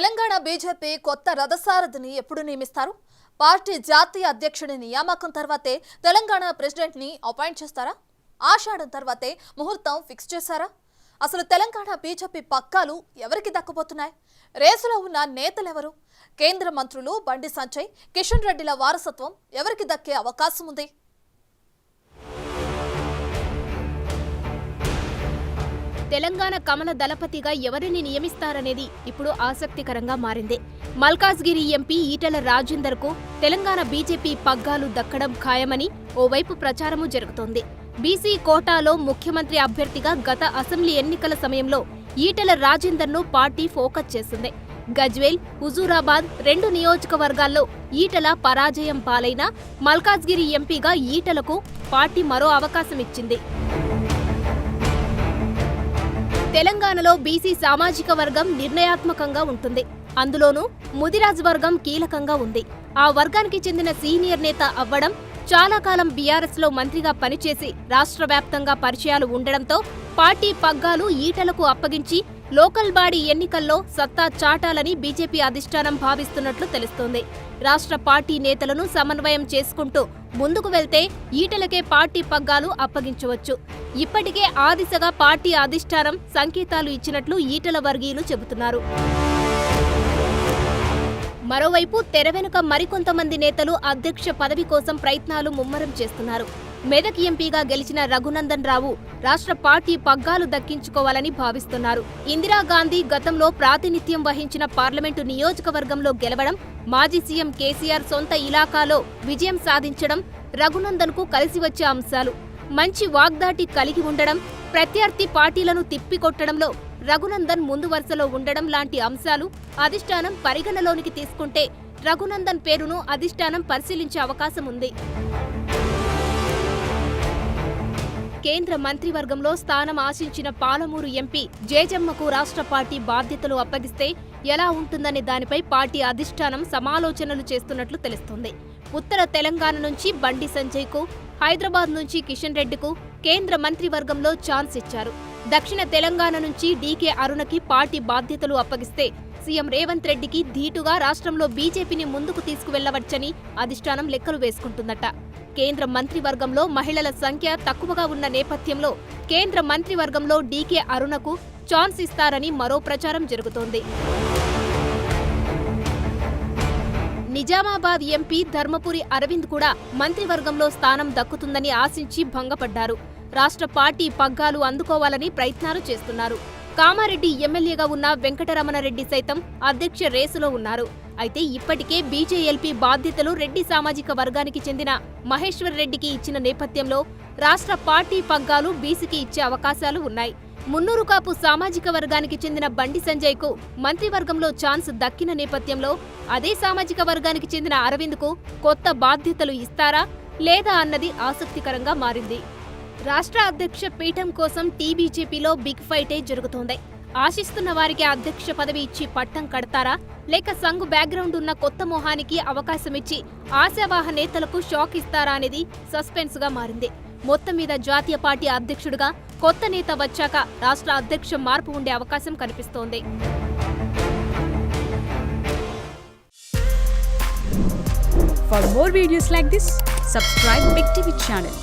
Telangana BJP కొత్త రథసారథిని ఎప్పుడు నియమిస్తారు? పార్టీ జాతీయ అధ్యక్షుడి నియామకం తర్వాతే తెలంగాణ ప్రెసిడెంట్ ని అపాయింట్ చేస్తారా? ఆషాఢం తర్వాతే ముహూర్తం ఫిక్స్ చేశారా? అసలు తెలంగాణ బీజేపీ పక్కాలు ఎవరికి దక్కబోతున్నాయి? రేసులో ఉన్న నేతలెవరు? కేంద్ర మంత్రులు బండి సంజయ్, కిషన్ రెడ్డిల వారసత్వం ఎవరికి దక్కే అవకాశం ఉంది? తెలంగాణ కమల దళపతిగా ఎవరిని నియమిస్తారనేది ఇప్పుడు ఆసక్తికరంగా మారింది. మల్కాజ్గిరి ఎంపీ ఈటెల రాజేందర్కు తెలంగాణ బీజేపీ పగ్గాలు దక్కడం ఖాయమని ఓవైపు ప్రచారమూ జరుగుతోంది. బీసీ కోటాలో ముఖ్యమంత్రి అభ్యర్థిగా గత అసెంబ్లీ ఎన్నికల సమయంలో ఈటెల రాజేందర్ను పార్టీ ఫోకస్ చేసింది. గజ్వేల్, హుజూరాబాద్ 2 నియోజకవర్గాల్లో ఈటెల పరాజయం పాలైన మల్కాజ్గిరి ఎంపీగా ఈటెలకు పార్టీ మరో అవకాశం ఇచ్చింది. తెలంగాణలో బీసీ సామాజిక వర్గం నిర్ణయాత్మకంగా ఉంటుంది. అందులోనూ ముదిరాజ్ వర్గం కీలకంగా ఉంది. ఆ వర్గానికి చెందిన సీనియర్ నేత అవ్వడం, చాలా కాలం బీఆర్ఎస్లో మంత్రిగా పనిచేసి రాష్ట్ర వ్యాప్తంగా పరిచయాలు ఉండడంతో పార్టీ పగ్గాలు ఈటెలకు అప్పగించి లోకల్ బాడీ ఎన్నికల్లో సత్తా చాటాలని బీజేపీ అధిష్టానం భావిస్తున్నట్లు తెలుస్తోంది. రాష్ట్ర పార్టీ నేతలను సమన్వయం చేసుకుంటూ ముందుకు వెళ్తే ఈటెలకే పార్టీ పగ్గాలు అప్పగించవచ్చు. ఇప్పటికే ఆ దిశగా పార్టీ అధిష్టానం సంకేతాలు ఇచ్చినట్లు ఈటెల వర్గీయులు చెబుతున్నారు. మరోవైపు తెర వెనుక మరికొంతమంది నేతలు అధ్యక్ష పదవి కోసం ప్రయత్నాలు ముమ్మరం చేస్తున్నారు. మెదక్ ఎంపీగా గెలిచిన రఘునందన్ రావు రాష్ట్ర పార్టీ పగ్గాలు దక్కించుకోవాలని భావిస్తున్నారు. ఇందిరాగాంధీ గతంలో ప్రాతినిధ్యం వహించిన పార్లమెంటు నియోజకవర్గంలో గెలవడం, మాజీ సీఎం కేసీఆర్ సొంత ఇలాకాలో విజయం సాధించడం రఘునందన్కు కలిసి వచ్చే అంశాలు. మంచి వాగ్దాటి కలిగి ఉండడం, ప్రత్యర్థి పార్టీలను తిప్పికొట్టడంలో రఘునందన్ ముందు వరుసలో ఉండడం లాంటి అంశాలు అధిష్టానం పరిగణలోనికి తీసుకుంటే రఘునందన్ పేరును అధిష్టానం పరిశీలించే అవకాశం ఉంది. కేంద్ర మంత్రివర్గంలో స్థానం ఆశించిన పాలమూరు ఎంపీ జేజమ్మకు రాష్ట్ర పార్టీ బాధ్యతలు అప్పగిస్తే ఎలా ఉంటుందనే దానిపై పార్టీ అధిష్టానం సమాలోచనలు చేస్తున్నట్లు తెలుస్తోంది. ఉత్తర తెలంగాణ నుంచి బండి సంజయ్కు, హైదరాబాద్ నుంచి కిషన్ రెడ్డికు కేంద్ర మంత్రివర్గంలో ఛాన్స్ ఇచ్చారు. దక్షిణ తెలంగాణ నుంచి డీకే అరుణకి పార్టీ బాధ్యతలు అప్పగిస్తే సీఎం రేవంత్ రెడ్డికి ధీటుగా రాష్ట్రంలో బీజేపీని ముందుకు తీసుకువెళ్లవచ్చని అధిష్టానం లెక్కలు వేసుకుంటుందట. కేంద్ర మంత్రివర్గంలో మహిళల సంఖ్య తక్కువగా ఉన్న నేపథ్యంలో కేంద్ర మంత్రివర్గంలో డీకే అరుణకు ఛాన్స్ ఇస్తారని మరో ప్రచారం జరుగుతోంది. నిజామాబాద్ ఎంపీ ధర్మపురి అరవింద్ కూడా మంత్రివర్గంలో స్థానం దక్కుతుందని ఆశించి భంగపడ్డారు. రాష్ట్ర పార్టీ పగ్గాలు అందుకోవాలని ప్రయత్నాలు చేస్తున్నారు. కామారెడ్డి ఎమ్మెల్యేగా ఉన్న వెంకటరమణరెడ్డి సైతం అధ్యక్ష రేసులో ఉన్నారు. అయితే ఇప్పటికే బీజేఎల్పీ బాధ్యతలు రెడ్డి సామాజిక వర్గానికి చెందిన మహేశ్వర్ రెడ్డికి ఇచ్చిన నేపథ్యంలో రాష్ట్ర పార్టీ పగ్గాలు బీసీకి ఇచ్చే అవకాశాలు ఉన్నాయి. మున్నూరు కాపు సామాజిక వర్గానికి చెందిన బండి సంజయ్కు మంత్రివర్గంలో ఛాన్స్ దక్కిన నేపథ్యంలో అదే సామాజిక వర్గానికి చెందిన అరవింద్కు కొత్త బాధ్యతలు ఇస్తారా లేదా అన్నది ఆసక్తికరంగా మారింది. రాష్ట్ర అధ్యక్ష పీఠం కోసం టీబీజేపీలో బిగ్ ఫైటే జరుగుతోంది. ఆశిస్తున్న వారికి అధ్యక్ష పదవి ఇచ్చి పట్టం కడతారా, లేక సంఘు బ్యాక్గ్రౌండ్ ఉన్న కొత్త మొహానికి అవకాశమిచ్చి ఆశావాహ నేతలకు షాక్ ఇస్తారా అనేది సస్పెన్స్ గా మారింది. మొత్తం మీద జాతీయ పార్టీ అధ్యక్షుడిగా కొత్త నేత వచ్చాక రాష్ట్ర అధ్యక్ష మార్పు ఉండే అవకాశం కనిపిస్తోంది. For more videos like this, subscribe Big TV channel.